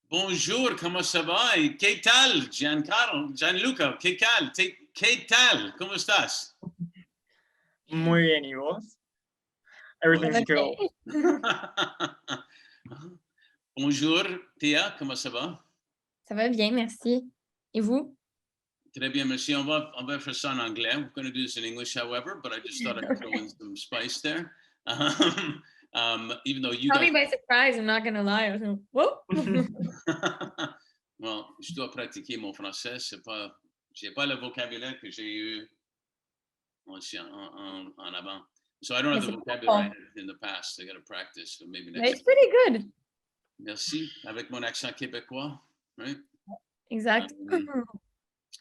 Bonjour, comment ça va? Et que tal, Gianluca? Que tal? ¿Cómo estás? Muy bien, ¿y vos? Everything's cool. Bonjour, Théa, comment ça va? Ça va bien, merci. Et vous? Très bien, merci. On va faire ça en anglais. We're going to do this in English, however, but I just thought I'd throw in some spice there. Even though you Caught guys... me by surprise, I'm not gonna lie. I was like, whoa. Well, je dois pratiquer mon français. J'ai pas le vocabulaire que j'ai eu en avant. So I don't have the vocabulary in the past. I got to practice. So maybe next. It's pretty good. Merci. Avec mon accent québécois, right? Exact.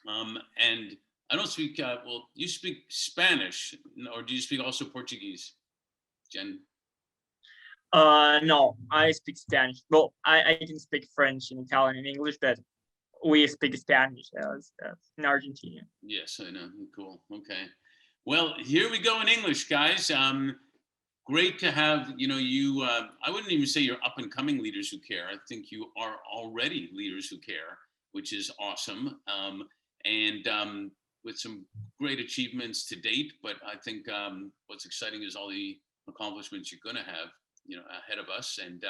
And I don't speak, well, you speak Spanish, or do you speak also Portuguese, Jen? No, I speak Spanish. Well, I can speak French and Italian and English, but we speak Spanish as in Argentina. Yes, I know. Cool. Okay. Well, here we go in English, guys. Great to have, you, I wouldn't even say you're up and coming leaders who care. I think you are already leaders who care, which is awesome. And with some great achievements to date, but I think what's exciting is all the accomplishments you're going to have, ahead of us. And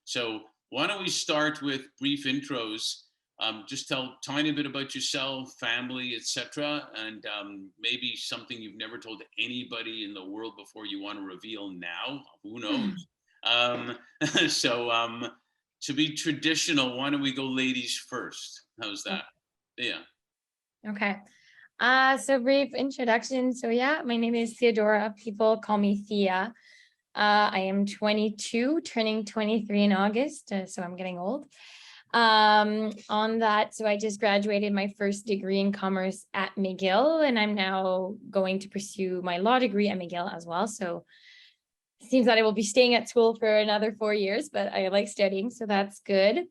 so why don't we start with brief intros? Just tell a tiny bit about yourself, family, etc., and maybe something you've never told anybody in the world before you want to reveal now. Who knows? So to be traditional, why don't we go ladies first? How's that? Yeah. Okay. So brief introduction. So yeah, my name is Theodora. People call me Thea. I am 22, turning 23 in August, so I'm getting old. On that, so I just graduated my first degree in commerce at McGill, and I'm now going to pursue my law degree at McGill as well. So it seems that I will be staying at school for another 4 years, but I like studying, so that's good.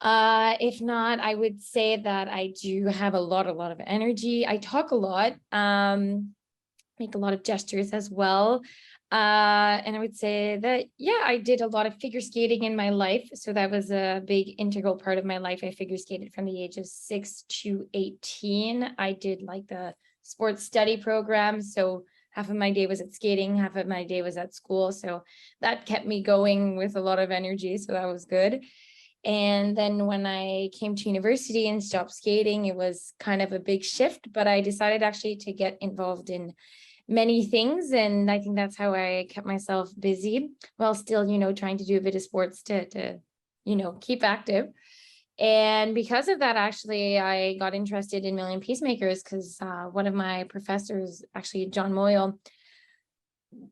If not, I would say that I do have a lot of energy. I talk a lot, make a lot of gestures as well. And I would say that, yeah, I did a lot of figure skating in my life. So that was a big integral part of my life. I figure skated from the age of 6 to 18. I did like the sports study program. So half of my day was at skating, half of my day was at school. So that kept me going with a lot of energy. So that was good. And then when I came to university and stopped skating, it was kind of a big shift, but I decided actually to get involved in many things. And I think that's how I kept myself busy while still, trying to do a bit of sports to keep active. And because of that, actually, I got interested in Million Peacemakers because one of my professors, actually John Moyle,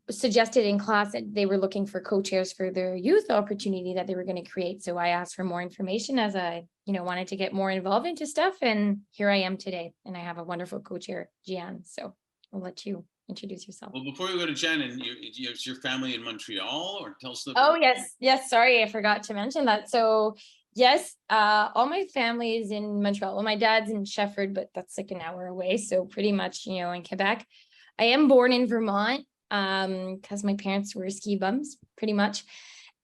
suggested in class that they were looking for co-chairs for their youth opportunity that they were going to create. So I asked for more information as I, wanted to get more involved into stuff. And here I am today. And I have a wonderful co-chair, Gian. So I'll let you introduce yourself. Well, before we go to Jen, and is your family in Montreal, or tell us? Oh, yes. Sorry, I forgot to mention that. So yes, all my family is in Montreal. Well, my dad's in Shefford, but that's like an hour away. So pretty much, in Quebec. I am born in Vermont because my parents were ski bums, pretty much.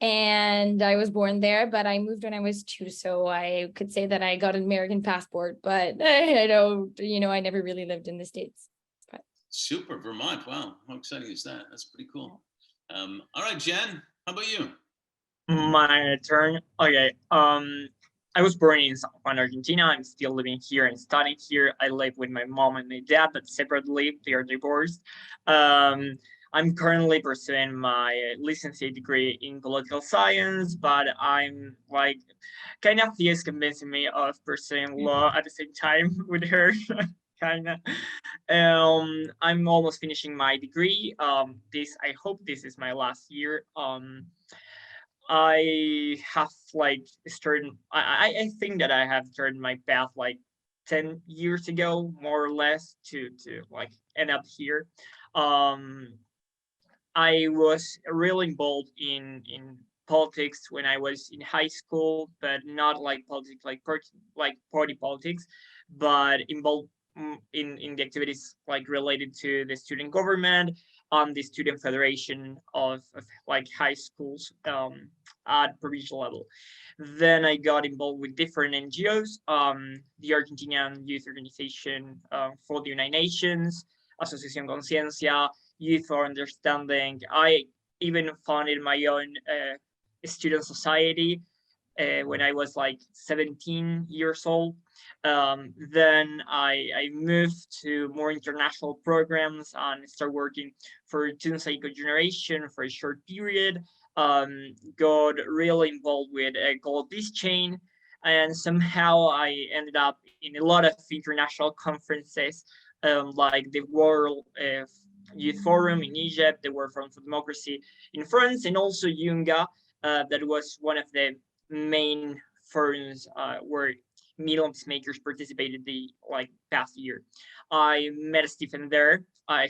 And I was born there, but I moved when I was 2. So I could say that I got an American passport, but I don't, I never really lived in the States. But. Super, Vermont. Wow. How exciting is that? That's pretty cool. All right, Jen, how about you? My turn. Okay. I was born in San Juan, Argentina. I'm still living here and studying here. I live with my mom and my dad, but separately. They are divorced. I'm currently pursuing my licentiate degree in political science, but I'm like, kind of Thea's convincing me of pursuing law at the same time with her. Kind of. I'm almost finishing my degree. I hope this is my last year. I have like started. I think that I have started my path like 10 years ago, more or less, to like end up here. I was really involved in politics when I was in high school, but not like politics like party politics, but involved in the activities like related to the student government on the student federation of like high schools at provincial level. Then I got involved with different NGOs, the Argentinian Youth Organization for the United Nations, Asociación Conciencia, Youth for Understanding. I even founded my own student society when I was like 17 years old. Then I moved to more international programs and started working for Student Psycho Generation for a short period. Got really involved with a Global Peace Chain, and somehow I ended up in a lot of international conferences, like the World Youth Forum in Egypt, the World Forum for Democracy in France, and also Yunga, that was one of the main forums where Middle-East makers participated the like past year. I met Stephen there.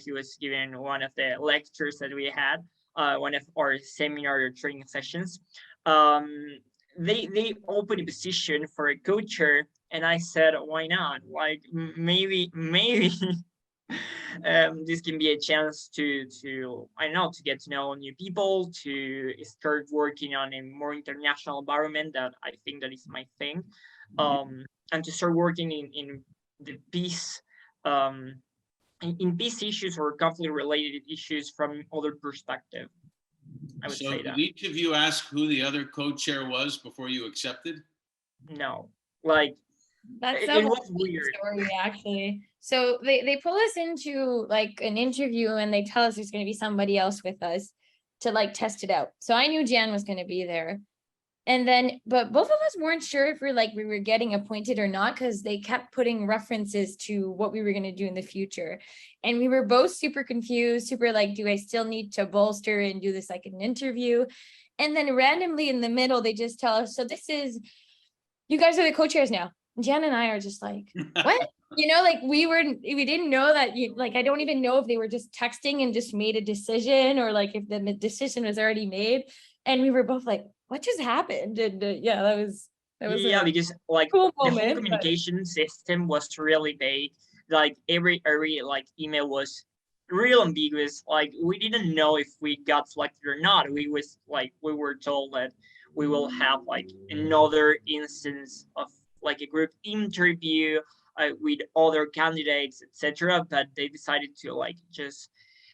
He was giving one of the lectures that we had, one of our seminar or training sessions. They opened a position for a co-chair, and I said, why not? Like maybe this can be a chance to I don't know, to get to know new people, to start working on a more international environment that I think that is my thing, and to start working in the peace in peace issues or conflict related issues from other perspective. I would say that. Did each of you ask who the other co-chair was before you accepted? No, like That's it a was whole weird. story, actually. So they pull us into like an interview and they tell us there's going to be somebody else with us to like test it out. So I knew Jan was going to be there. And then, but both of us weren't sure if we were getting appointed or not, because they kept putting references to what we were going to do in the future. And we were both super confused, super like, do I still need to bolster and do this like an interview? And then randomly in the middle, they just tell us, so you guys are the co-chairs now. Jan and I are just like, what? Like we didn't know that like, I don't even know if they were just texting and just made a decision or like if the decision was already made. And we were both like, what just happened? And yeah, that was yeah, because like cool the moment, whole communication system was really vague. Like every like email was real ambiguous. Like we didn't know if we got selected or not. We were told that we will have like another instance of like a group interview with other candidates, etc. But they decided to like just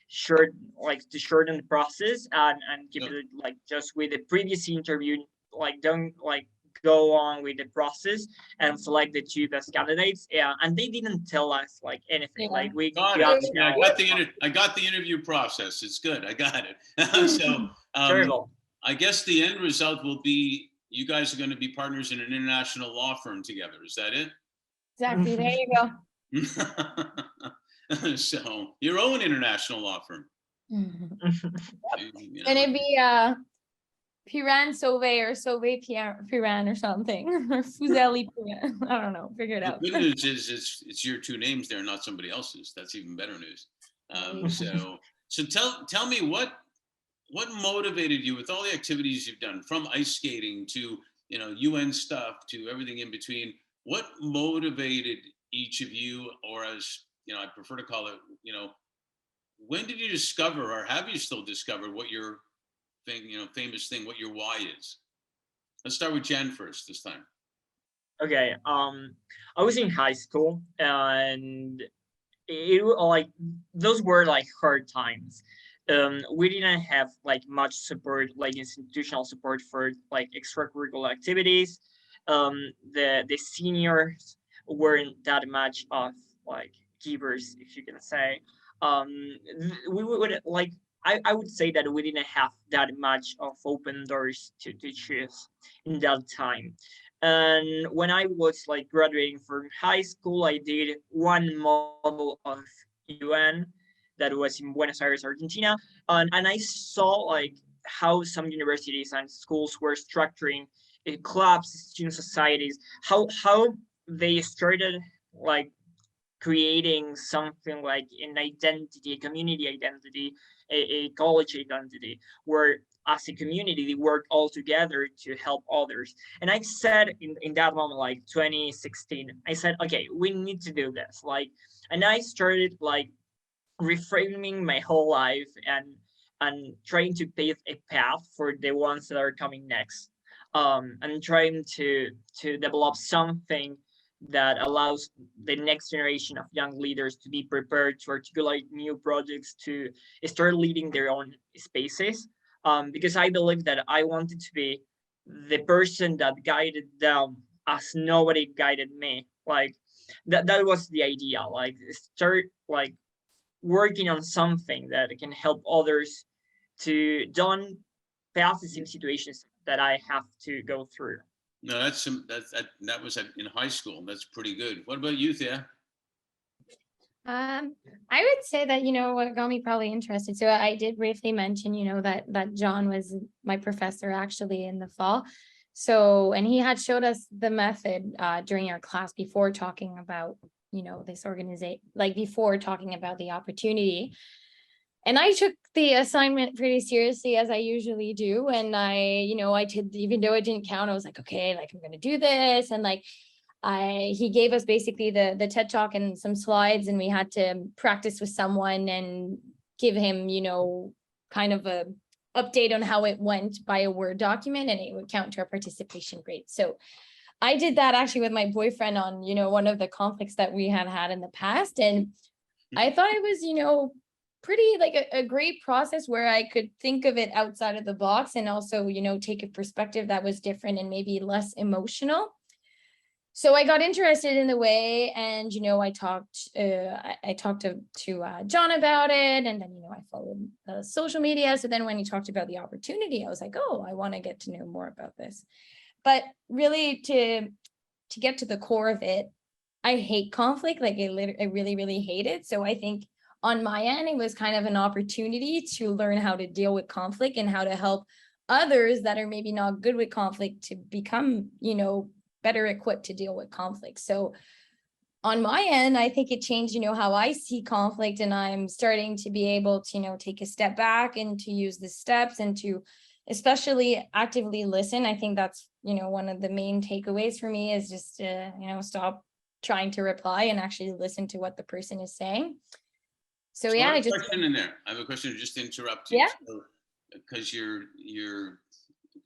shorten the process and keep it like just with the previous interview, like don't like go on with the process and select the two best candidates. Yeah, and they didn't tell us like anything. Yeah. Like we Got got it. to Yeah, know. I got the interview process. It's good. I got it. So Terrible. I guess the end result will be you guys are going to be partners in an international law firm together. Is that it? exactly. There you go. So your own international law firm. And You know. it'd be Piran Sauvé or Sauvé Piran or something. Or Fuzeli Piran. I don't know. Figure it The out. good news is it's your two names there, not somebody else's. That's even better news. So tell me what motivated you with all the activities you've done, from ice skating to UN stuff to everything in between. What motivated each of you, or as I prefer to call it, when did you discover, or have you still discovered, what your thing, famous thing, what your why is? Let's start with Jan first this time. Okay. I was in high school and it like those were like hard times. We didn't have like much support, like institutional support for like extracurricular activities. The seniors weren't that much of like givers, if you can say. We would like I would say that we didn't have that much of open doors to choose in that time. And when I was like graduating from high school, I did one module of UN that was in Buenos Aires, Argentina. And I saw like how some universities and schools were structuring clubs, student societies, how they started like creating something like an identity, a community identity, a college identity, where as a community they work all together to help others. And I said in that moment, like 2016, I said, okay, we need to do this. Like, and I started like reframing my whole life and trying to pave a path for the ones that are coming next. And trying to develop something that allows the next generation of young leaders to be prepared to articulate new projects, to start leading their own spaces. Because I believe that I wanted to be the person that guided them as nobody guided me. Like that was the idea. Like start like working on something that can help others to don't pass the same situations that I have to go through. No, that was in high school. That's pretty good. What about you, Thea? I would say that, what got me probably interested. So I did briefly mention, that John was my professor actually in the fall. So, and he had showed us the method during our class before talking about, this organization, like before talking about the opportunity. And I took the assignment pretty seriously, as I usually do. And I did, even though it didn't count, I was like, okay, like I'm going to do this. And like, he gave us basically the TED Talk and some slides, and we had to practice with someone and give him, kind of a update on how it went by a Word document, and it would count to our participation rate. So I did that actually with my boyfriend on, one of the conflicts that we had had in the past. And I thought it was, pretty like a great process where I could think of it outside of the box and also, take a perspective that was different and maybe less emotional. So I got interested in the way, and I talked to John about it, and then I followed social media. So then when he talked about the opportunity, I was like, oh, I want to get to know more about this. But really, to get to the core of it, I hate conflict. Like I really, really hate it. So I think on my end, it was kind of an opportunity to learn how to deal with conflict and how to help others that are maybe not good with conflict to become, better equipped to deal with conflict. So on my end, I think it changed, how I see conflict, and I'm starting to be able to, take a step back and to use the steps and to especially actively listen. I think that's, one of the main takeaways for me is just to, stop trying to reply and actually listen to what the person is saying. So yeah, I have a question in there. I have a question just to interrupt you. Yeah. Because you're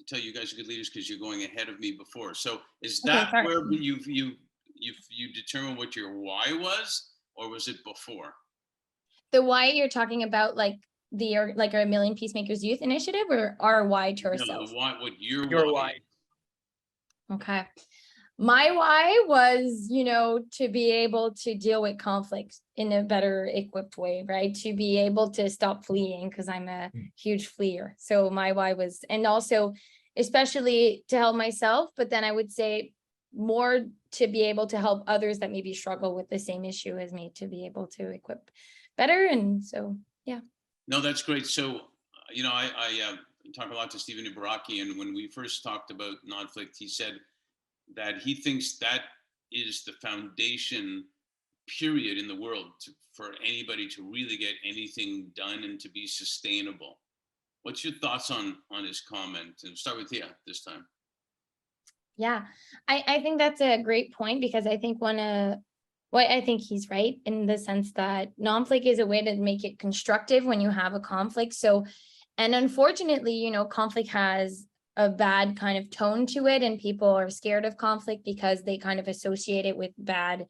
tell you guys are good leaders because you're going ahead of me before. So is that where you determine what your why was, or was it before? The why you're talking about, like our Million Peacemakers Youth Initiative, or our why to ourselves? No, why, what your why. Okay. My why was, to be able to deal with conflict in a better equipped way, right? To be able to stop fleeing, because I'm a huge fleer. So my why was, and also especially to help myself, but then I would say more to be able to help others that maybe struggle with the same issue as me, to be able to equip better. And so, yeah. No, that's great. So, I talk a lot to Stephen Ibaraki, and when we first talked about Nonflict, he said that he thinks that is the foundation period in the world for anybody to really get anything done and to be sustainable. What's your thoughts on his comment? And start with Thea this time. Yeah, I think that's a great point, because I think I think he's right in the sense that Nonflict is a way to make it constructive when you have a conflict. So, and unfortunately, conflict has a bad kind of tone to it, and people are scared of conflict because they kind of associate it with bad,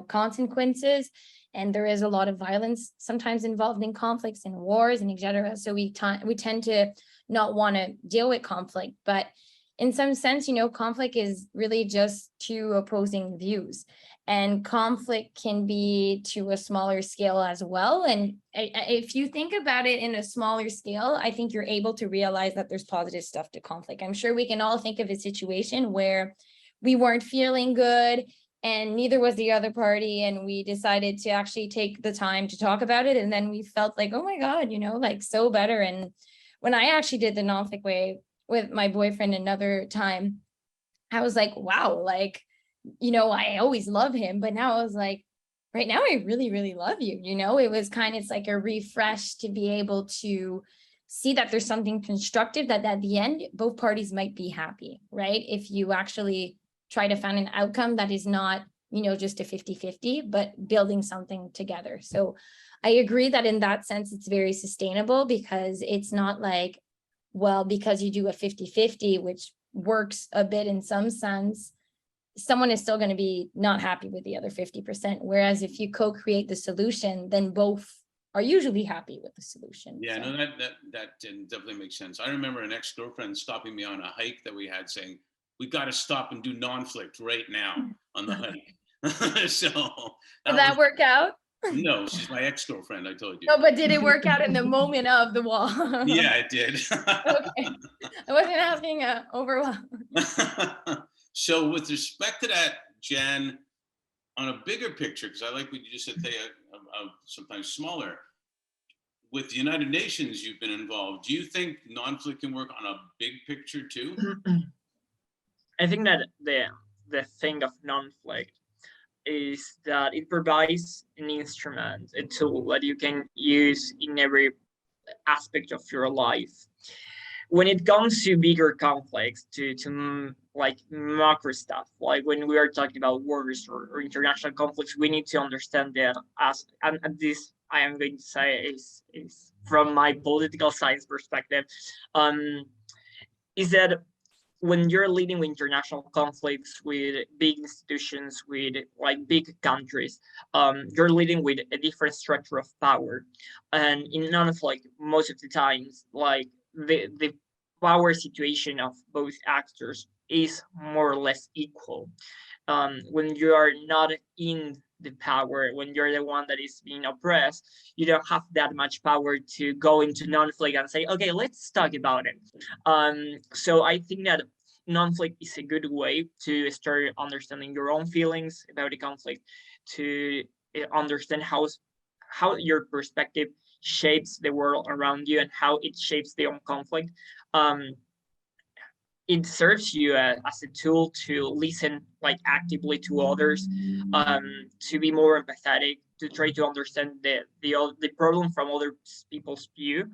consequences. And there is a lot of violence sometimes involved in conflicts and wars and etc. So we tend to not want to deal with conflict. But in some sense, conflict is really just two opposing views. And conflict can be to a smaller scale as well. And if you think about it in a smaller scale, I think you're able to realize that there's positive stuff to conflict. I'm sure we can all think of a situation where we weren't feeling good and neither was the other party, and we decided to actually take the time to talk about it. And then we felt like, oh my God, like so better. And when I actually did the Nonflict way with my boyfriend another time, I was like, wow, like, I always love him, but now I was like, right now I really, really love you. You know, it was kind of, it's like a refresh to be able to see that there's something constructive, that at the end, both parties might be happy, right? If you actually try to find an outcome that is not, you know, just a 50-50, but building something together. So I agree that in that sense, it's very sustainable, because it's not like, well, because you do a 50-50, which works a bit in some sense, someone is still going to be not happy with the other 50%. Whereas if you co-create the solution, then both are usually happy with the solution. Yeah, So. no, that definitely makes sense. I remember an ex-girlfriend stopping me on a hike that we had, saying, "We got to stop and do Nonflict right now on the hike." So Did that was, work out? no, she's my ex-girlfriend. I told you. No, but did it work out in the moment of the wall? Yeah, it did. Okay, I wasn't asking overall. So with respect to that, Jen, on a bigger picture, because I like what you just said, sometimes smaller, with the United Nations you've been involved, do you think Nonflict can work on a big picture too? I think that the thing of Nonflict is that it provides an instrument, a tool that you can use in every aspect of your life. When it comes to bigger conflicts, to like macro stuff, like when we are talking about wars or international conflicts, we need to understand that and this I am going to say is from my political science perspective, is that when you're leading with international conflicts with big institutions, with like big countries, you're leading with a different structure of power. And in none of like most of the times, like the power situation of both actors is more or less equal. When you are not in the power, when you're the one that is being oppressed, you don't have that much power to go into Nonflict and say, okay, let's talk about it. So I think that Nonflict is a good way to start understanding your own feelings about the conflict, to understand how your perspective shapes the world around you and how it shapes the own conflict. It serves you as a tool to listen like actively to others, to be more empathetic, to try to understand the problem from other people's view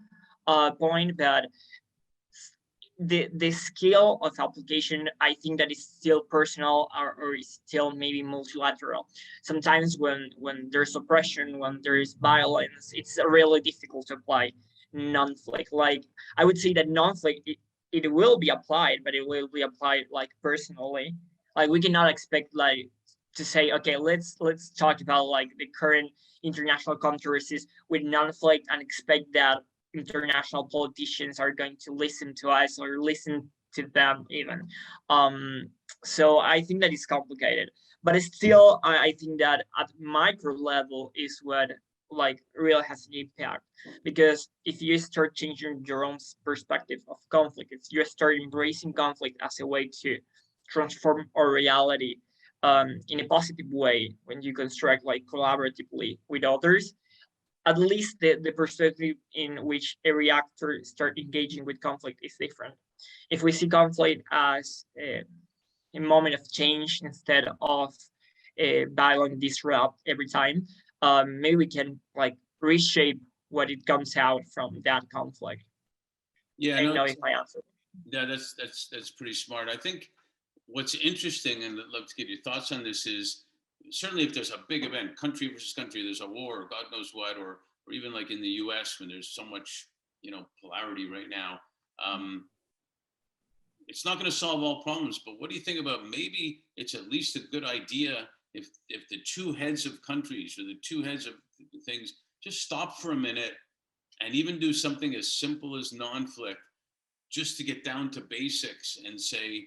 point. But the skill of application, I think that is still personal, or is still maybe multilateral. Sometimes when there's oppression, when there is violence, it's really difficult to apply Nonflict. Like I would say that Nonflict, it will be applied, but it will be applied like personally. Like we cannot expect like to say, okay, let's talk about like the current international controversies with Nonflict and expect that international politicians are going to listen to us or listen to them even. So I think that is complicated, but still I think that at micro level is what like really has an impact, because if you start changing your own perspective of conflict, if you start embracing conflict as a way to transform our reality in a positive way, when you construct like collaboratively with others, at least the perspective in which every actor start engaging with conflict is different. If we see conflict as a moment of change instead of a violent disrupt every time, maybe we can like reshape what it comes out from that conflict. Yeah, I don't no, know if I answered. yeah, that's pretty smart. I think what's interesting, and I'd love to get your thoughts on this, is certainly if there's a big event, country versus country, there's a war, or God knows what, or even like in the U.S. when there's so much, polarity right now. It's not going to solve all problems, but what do you think about maybe it's at least a good idea if the two heads of countries or the two heads of things just stop for a minute and even do something as simple as Nonflict, just to get down to basics and say,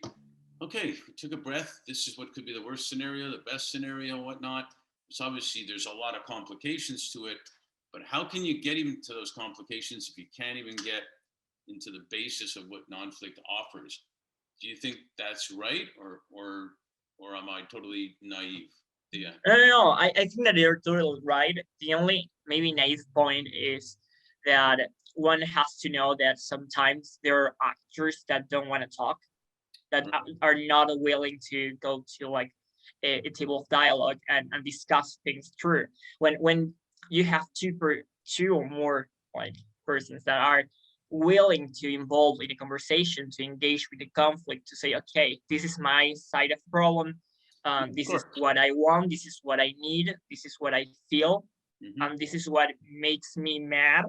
okay, we took a breath. This is what could be the worst scenario, the best scenario, whatnot. It's obviously there's a lot of complications to it, but how can you get even to those complications if you can't even get into the basis of what Nonflict offers? Do you think that's right, or am I totally naive? Yeah. No. I think that you're totally right. The only maybe naive point is that one has to know that sometimes there are actors that don't want to talk, that are not willing to go to like a table of dialogue and discuss things through. When you have two or more like persons that are willing to involve in a conversation, to engage with the conflict, to say, okay, this is my side of the problem. This is what I want. This is what I need. This is what I feel. And this is what makes me mad.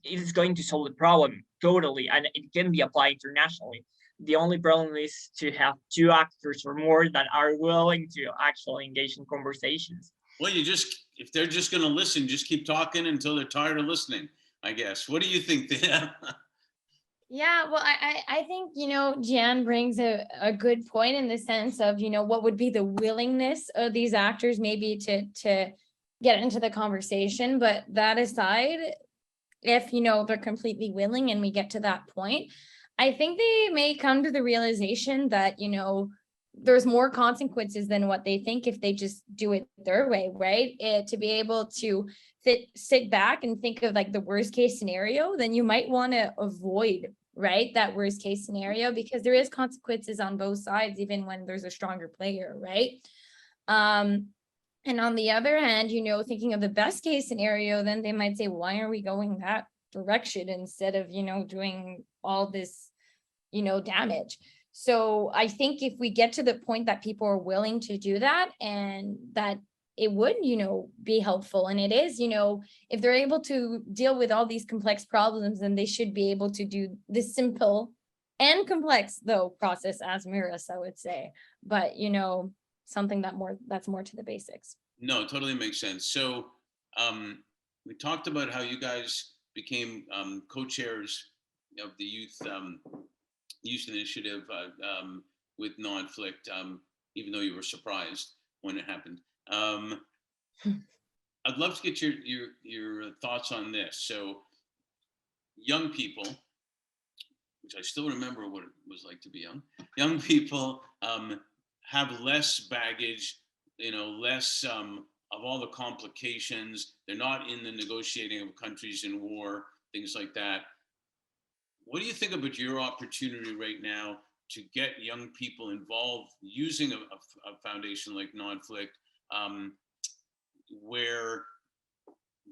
It is going to solve the problem totally, and it can be applied internationally. The only problem is to have two actors or more that are willing to actually engage in conversations. Well, if they're just going to listen, just keep talking until they're tired of listening, I guess. What do you think, Thea? Yeah, well, I think, Jan brings a good point in the sense of, what would be the willingness of these actors maybe to get into the conversation. But that aside, if, they're completely willing and we get to that point, I think they may come to the realization that, there's more consequences than what they think if they just do it their way, right? To be able to sit back and think of like the worst case scenario, then you might want to avoid, right, that worst case scenario, because there is consequences on both sides, even when there's a stronger player, right? And on the other hand, thinking of the best case scenario, then they might say, why are we going that direction instead of, doing all this, damage? So I think if we get to the point that people are willing to do that, and that it would, be helpful, and it is, if they're able to deal with all these complex problems, then they should be able to do this simple and complex, though, process as Mirasa would say, but, something that's more to the basics. No, totally makes sense. So we talked about how you guys became co-chairs of the youth initiative with Nonflict, even though you were surprised when it happened. I'd love to get your thoughts on this. So young people, which I still remember what it was like to be young people have less baggage, less of all the complications. They're not in the negotiating of countries in war, things like that. What do you think about your opportunity right now to get young people involved using a foundation like Nonflict, where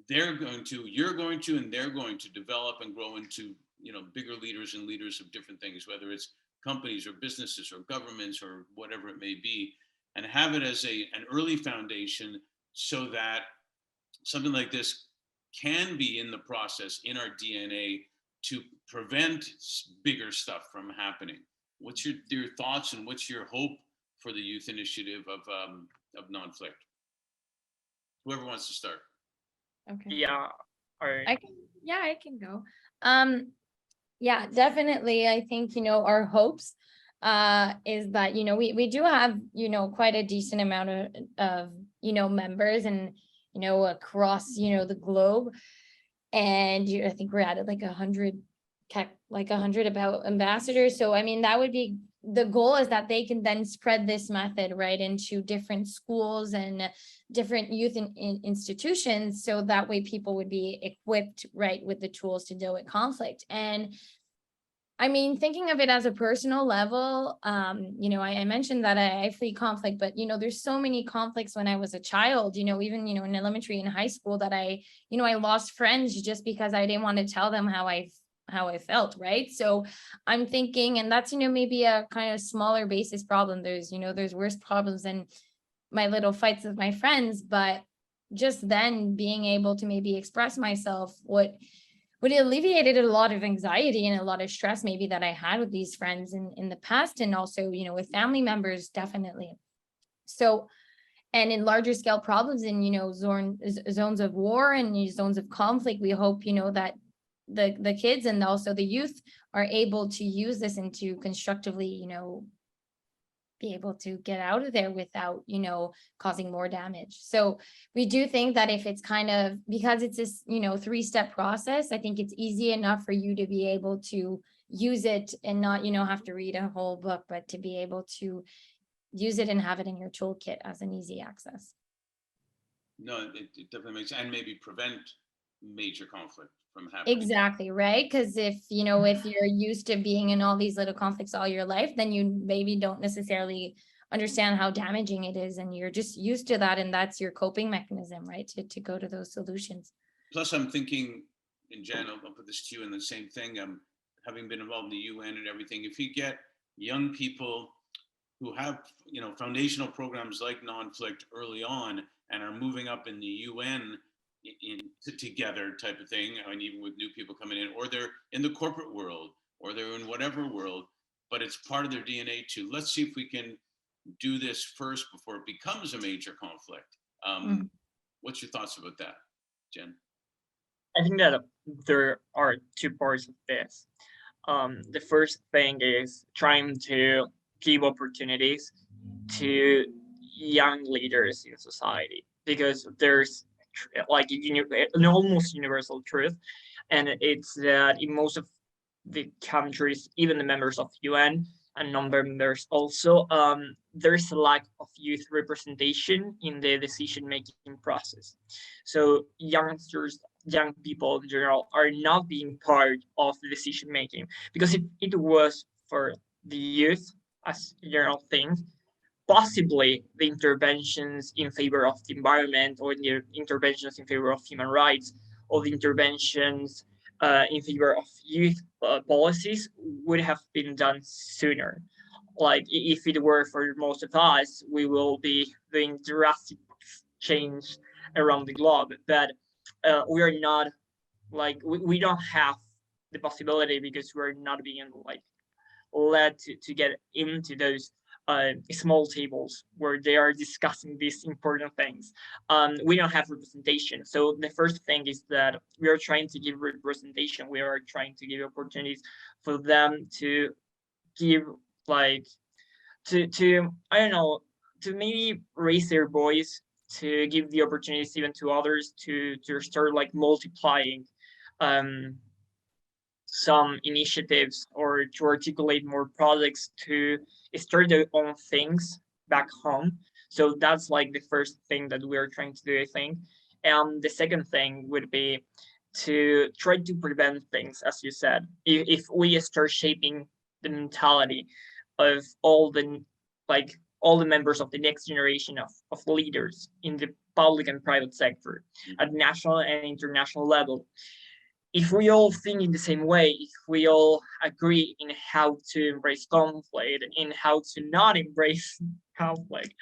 you're going to, and they're going to develop and grow into, bigger leaders and leaders of different things, whether it's companies or businesses or governments or whatever it may be, and have it as an early foundation so that something like this can be in the process, in our DNA, to prevent bigger stuff from happening. What's your thoughts, and what's your hope for the youth initiative of Nonflict? Whoever wants to start. Okay. Yeah. All right. I can go. Yeah, definitely. I think, our hopes is that, we do have, quite a decent amount of members, and, across, the globe. And I think we're at like 100 about ambassadors. So, I mean, that would be the goal, is that they can then spread this method right into different schools and different youth institutions. So that way people would be equipped right with the tools to deal with conflict. And I mean, thinking of it as a personal level, I mentioned that I flee conflict, but, there's so many conflicts when I was a child, even, in elementary and high school, that I lost friends just because I didn't want to tell them how I felt, right? So I'm thinking, and that's, maybe a kind of smaller basis problem. There's worse problems than my little fights with my friends, but just then being able to maybe express myself would alleviated a lot of anxiety and a lot of stress maybe that I had with these friends in the past, and also, with family members, definitely. So, and in larger scale problems in, zones of war and zones of conflict, we hope, that the kids and also the youth are able to use this and to constructively, be able to get out of there without, causing more damage. So we do think that if it's kind of, because it's this, 3-step process, I think it's easy enough for you to be able to use it and not, have to read a whole book, but to be able to use it and have it in your toolkit as an easy access. No, it definitely makes sense, and maybe prevent major conflict from happening. Exactly, right? Because if you're used to being in all these little conflicts all your life, then you maybe don't necessarily understand how damaging it is, and you're just used to that, and that's your coping mechanism, right? To go to those solutions. Plus, I'm thinking, in Jen, I'll put this to you in the same thing. Having been involved in the UN and everything, if you get young people who have, foundational programs like Nonflict early on and are moving up in the UN together type of thing, and even with new people coming in, or they're in the corporate world, or they're in whatever world, but it's part of their DNA to, let's see if we can do this first before it becomes a major conflict. What's your thoughts about that, Jen? I think that there are two parts of this. The first thing is trying to give opportunities to young leaders in society, because there's like an almost universal truth, and it's that in most of the countries, even the members of UN and non-members also, there's a lack of youth representation in the decision-making process. So youngsters, young people in general, are not being part of the decision-making, because if it was for the youth as a general thing, possibly the interventions in favor of the environment, or the interventions in favor of human rights, or the interventions in favor of youth policies would have been done sooner. Like if it were for most of us, we will be doing drastic change around the globe, but we are not, like we don't have the possibility, because we're not being like led to get into those small tables where they are discussing these important things. We don't have representation. So the first thing is that we are trying to give representation. We are trying to give opportunities for them to give, like, to I don't know, to maybe raise their voice, to give the opportunities even to others, to start like multiplying some initiatives, or to articulate more projects, to start their own things back home. So that's like the first thing that we're trying to do, I think. And the second thing would be to try to prevent things, as you said. If we start shaping the mentality of all the members of the next generation of leaders in the public and private sector at national and international level, if we all think in the same way, if we all agree in how to embrace conflict, in how to not embrace conflict,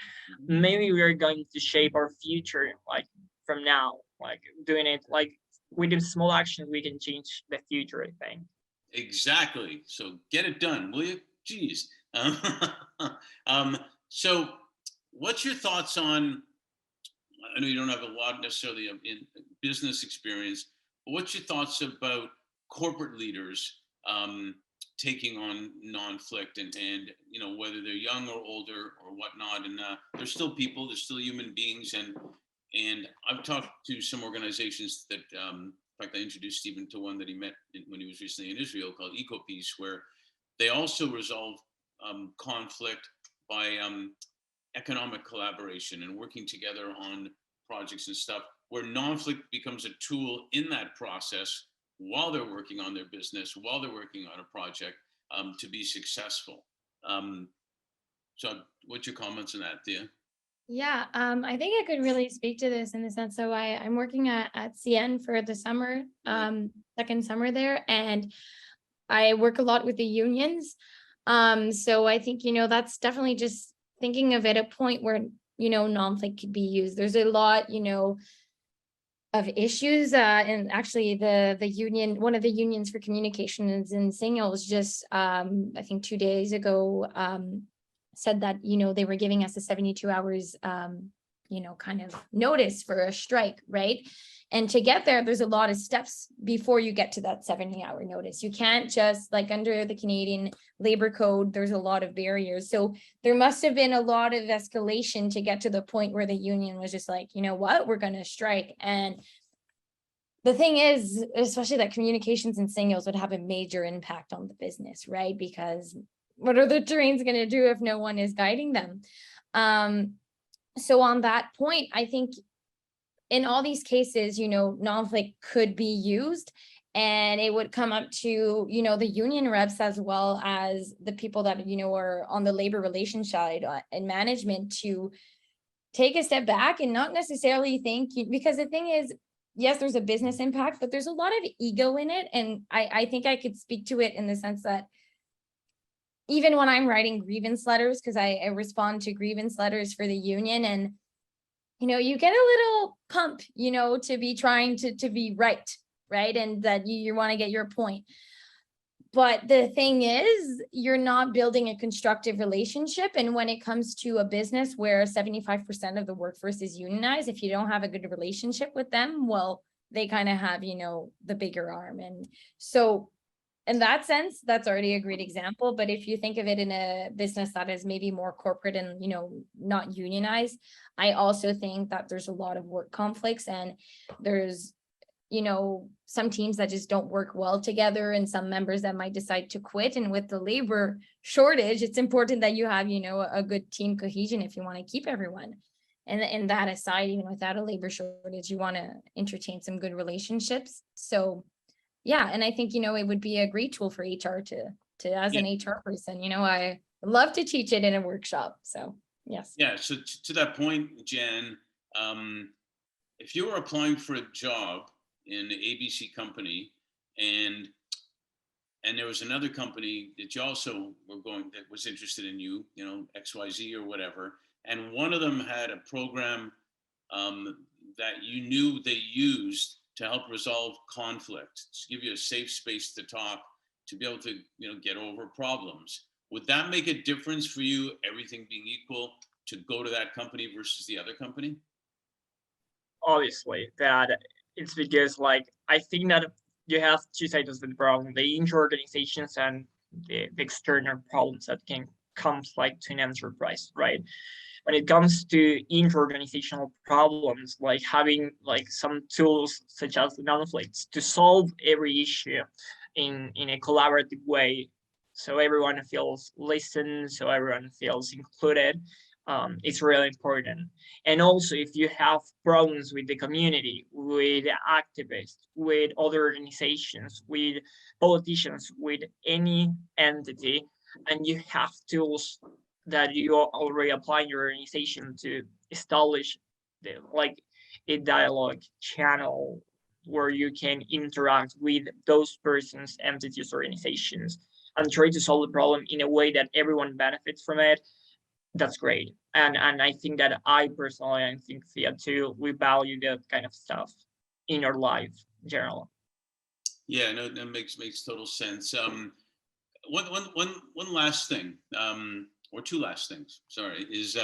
maybe we are going to shape our future, like from now, like doing it, like with small actions, we can change the future, I think. Exactly. So get it done, will you? Jeez. So what's your thoughts on, I know you don't have a lot necessarily in business experience, but what's your thoughts about corporate leaders taking on Nonflict, and whether they're young or older or whatnot, and they're still people, they're still human beings, and I've talked to some organizations that, in fact, I introduced Stephen to one that he met when he was recently in Israel, called EcoPeace, where they also resolve conflict by economic collaboration and working together on projects and stuff, where Nonflict becomes a tool in that process while they're working on their business, while they're working on a project, to be successful. So what's your comments on that, Thea? Yeah, I think I could really speak to this in the sense. So I'm working at CN for the summer, second summer there, and I work a lot with the unions. So I think, that's definitely just thinking of it a point where, Nonflict could be used. There's a lot, of issues, and actually the union, one of the unions for communications in Singles just, I think 2 days ago, said that, they were giving us a 72 hours, kind of notice for a strike, right? And to get there, there's a lot of steps before you get to that 70-hour notice. You can't just, like, under the Canadian Labor Code, there's a lot of barriers. So there must have been a lot of escalation to get to the point where the union was just like, you know what, we're going to strike. And the thing is, especially that communications and signals would have a major impact on the business, right? Because what are the trains going to do if no one is guiding them? So on that point, I think in all these cases, Nonflict could be used. And it would come up to, the union reps as well as the people that, are on the labor relations side and management to take a step back and not necessarily think, because the thing is, yes, there's a business impact, but there's a lot of ego in it. And I think I could speak to it in the sense that even when I'm writing grievance letters, because I respond to grievance letters for the union, and, you get a little pump, to be trying to be right. And that you want to get your point. But the thing is, you're not building a constructive relationship. And when it comes to a business where 75% of the workforce is unionized, if you don't have a good relationship with them, well, they kind of have, the bigger arm. And so in that sense, that's already a great example. But if you think of it in a business that is maybe more corporate and, not unionized, I also think that there's a lot of work conflicts, and there's some teams that just don't work well together, and some members that might decide to quit. And with the labor shortage, it's important that you have, a good team cohesion if you want to keep everyone. And that aside, even without a labor shortage, you want to entertain some good relationships. So yeah, and I think, it would be a great tool for HR to as an HR person, I love to teach it in a workshop. So yes. Yeah. So to that point, Jen, if you were applying for a job in the ABC company, and there was another company that you also were going, that was interested in you, XYZ or whatever, and one of them had a program that you knew they used to help resolve conflict, to give you a safe space to talk, to be able to get over problems. Would that make a difference for you, everything being equal, to go to that company versus the other company? Obviously, that it's because, I think that you have two sides of the problem: the inter-organizations and the external problems that can come to an enterprise, right? When it comes to inter-organizational problems, having some tools such as the Nonflict to solve every issue in a collaborative way, so everyone feels listened, so everyone feels included, it's really important. And also, if you have problems with the community, with activists, with other organizations, with politicians, with any entity, and you have tools that you already apply in your organization to establish a dialogue channel where you can interact with those persons, entities, organizations, and try to solve the problem in a way that everyone benefits from it, that's great. And I think that I personally, I think Thea too, we value that kind of stuff in our life in general. Yeah, no, that makes total sense. One last thing, or two last things, sorry, is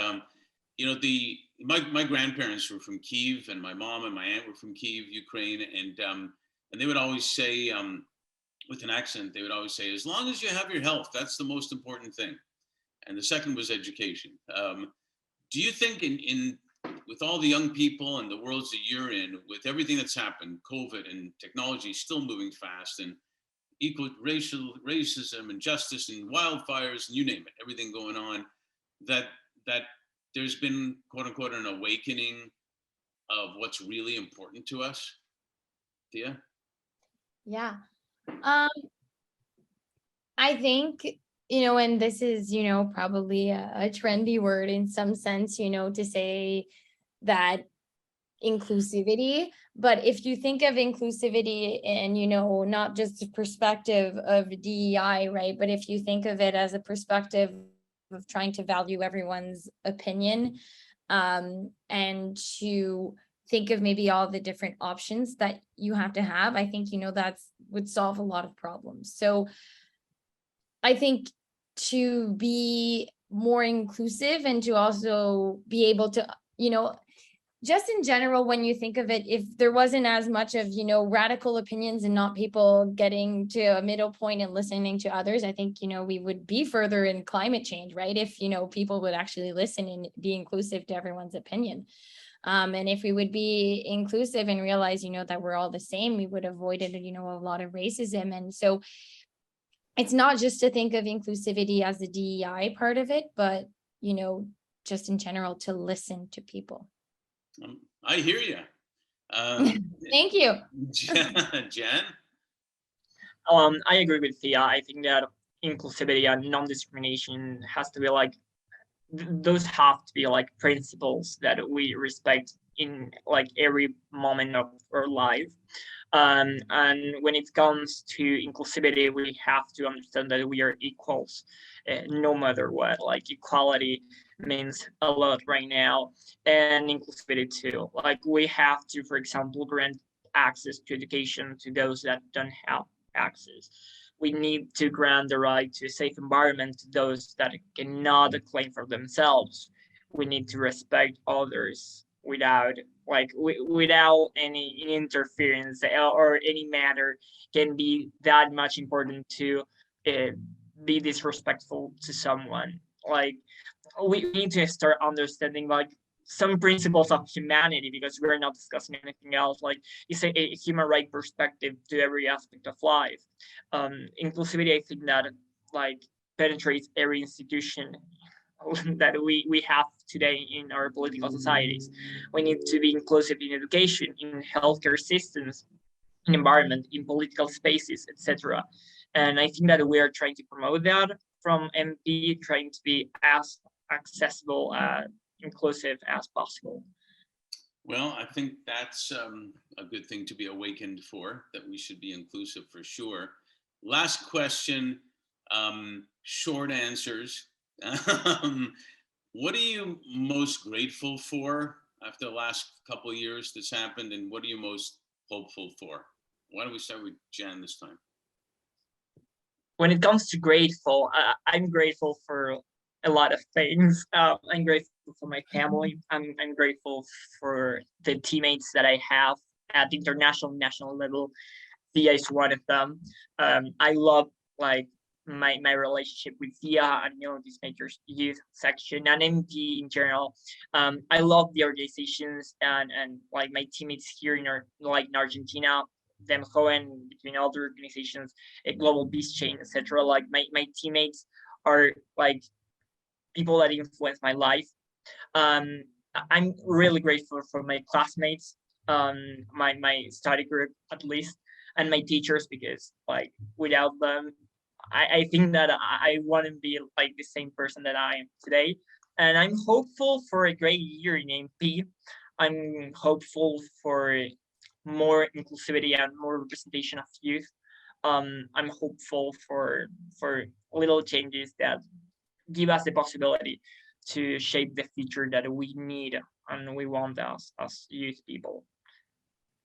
my grandparents were from Kyiv, and my mom and my aunt were from Kyiv, Ukraine, and they would always say, with an accent, they would always say, as long as you have your health, that's the most important thing. And the second was education. Do you think in with all the young people and the worlds that you're in, with everything that's happened, COVID and technology still moving fast, and equal racism and justice and wildfires and you name it, everything going on, that there's been, quote unquote, an awakening of what's really important to us? Thea? Yeah. I think, and this is, probably a trendy word in some sense, to say that inclusivity. But if you think of inclusivity and, not just the perspective of DEI, right? But if you think of it as a perspective of trying to value everyone's opinion, and to think of maybe all the different options that you have to have, I think, that's would solve a lot of problems. So I think to be more inclusive and to also be able to, just in general, when you think of it, if there wasn't as much of, radical opinions and not people getting to a middle point and listening to others, I think, we would be further in climate change, right? If, people would actually listen and be inclusive to everyone's opinion. And if we would be inclusive and realize, that we're all the same, we would have avoided, a lot of racism. And so it's not just to think of inclusivity as the DEI part of it, but, just in general, to listen to people. I hear you. Thank you. Jen? I agree with Thea. I think that inclusivity and non-discrimination has to be like those have to be like principles that we respect in like every moment of our life. And when it comes to inclusivity, we have to understand that we are equals, no matter what. Like equality means a lot right now, and inclusivity too. Like we have to, for example, grant access to education to those that don't have access. We need to grant the right to a safe environment to those that cannot claim for themselves. We need to respect others without without any interference or any matter can be that much important to uh, be disrespectful to someone. Like we need to start understanding like some principles of humanity because we're not discussing anything else. Like it's a human right perspective to every aspect of life. Inclusivity, I think that like penetrates every institution that we have today in our political societies. We need to be inclusive in education, in healthcare systems, in environment, in political spaces, etc. And I think that we are trying to promote that from MP, trying to be as accessible, inclusive as possible. Well, I think that's a good thing to be awakened for, that we should be inclusive for sure. Last question, short answers. What are you most grateful for after the last couple of years that's happened, and what are you most hopeful for? Why don't we start with Jan this time? When it comes to grateful, I'm grateful for a lot of things. I'm grateful for my family. I'm grateful for the teammates that I have at the international national level. Thea is one of them. I love like my relationship with Thea and Peacemakers Youth section and MP in general. I love the organizations and like my teammates here in Argentina, them going between other organizations, a global peace chain, etc. Like my teammates are like people that influence my life. Um, I'm really grateful for my classmates, my study group at least, and my teachers because like without them, I think that I wouldn't be like the same person that I am today. And I'm hopeful for a great year in MP. I'm hopeful for more inclusivity and more representation of youth. I'm hopeful for little changes that give us the possibility to shape the future that we need and we want as youth people.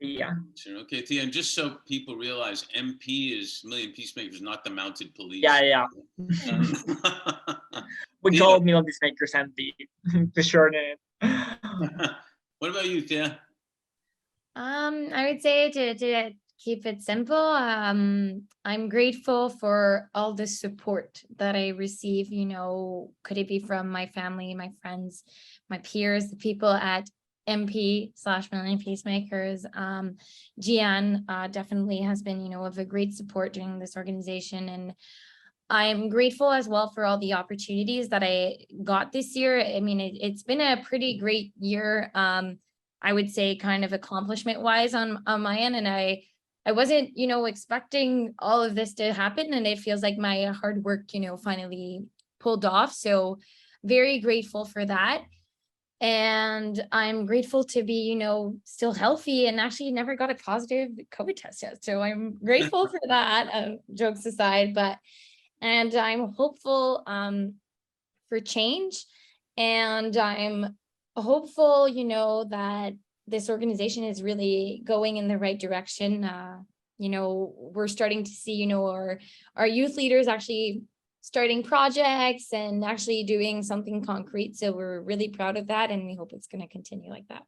Yeah. Sure. Okay, Thea, and just so people realize, MP is Million Peacemakers, not the mounted police. Yeah. We Thea. call it Million Peacemakers MP to shorten it. What about you, Thea? I would say to keep it simple, I'm grateful for all the support that I receive, could it be from my family, my friends, my peers, the people at MP/Million Peacemakers. Gian definitely has been, of a great support during this organization. And I'm grateful as well for all the opportunities that I got this year. I mean, it's been a pretty great year. I would say kind of accomplishment wise on my end. And I wasn't, expecting all of this to happen. And it feels like my hard work, finally pulled off. So very grateful for that. And I'm grateful to be, still healthy and actually never got a positive COVID test yet. So I'm grateful for that, jokes aside, and I'm hopeful for change. And I'm hopeful, that this organization is really going in the right direction. We're starting to see, our youth leaders actually starting projects and actually doing something concrete. So we're really proud of that. And we hope it's going to continue like that.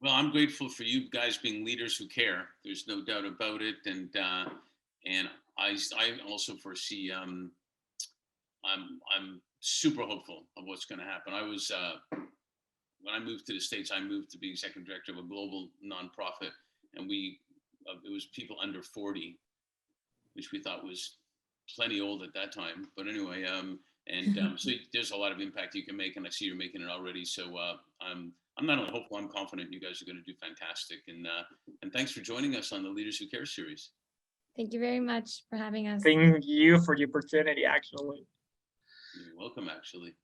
Well, I'm grateful for you guys being leaders who care. There's no doubt about it. And I also foresee, I'm super hopeful of what's going to happen. I was, when I moved to the States, I moved to being executive director of a global nonprofit, and it was people under 40, which we thought was plenty old at that time. But anyway, so there's a lot of impact you can make, and I see you're making it already. So I'm not only hopeful, I'm confident you guys are going to do fantastic. And thanks for joining us on the Leaders Who Care series. Thank you very much for having us. Thank you for the opportunity, actually. You're welcome, actually.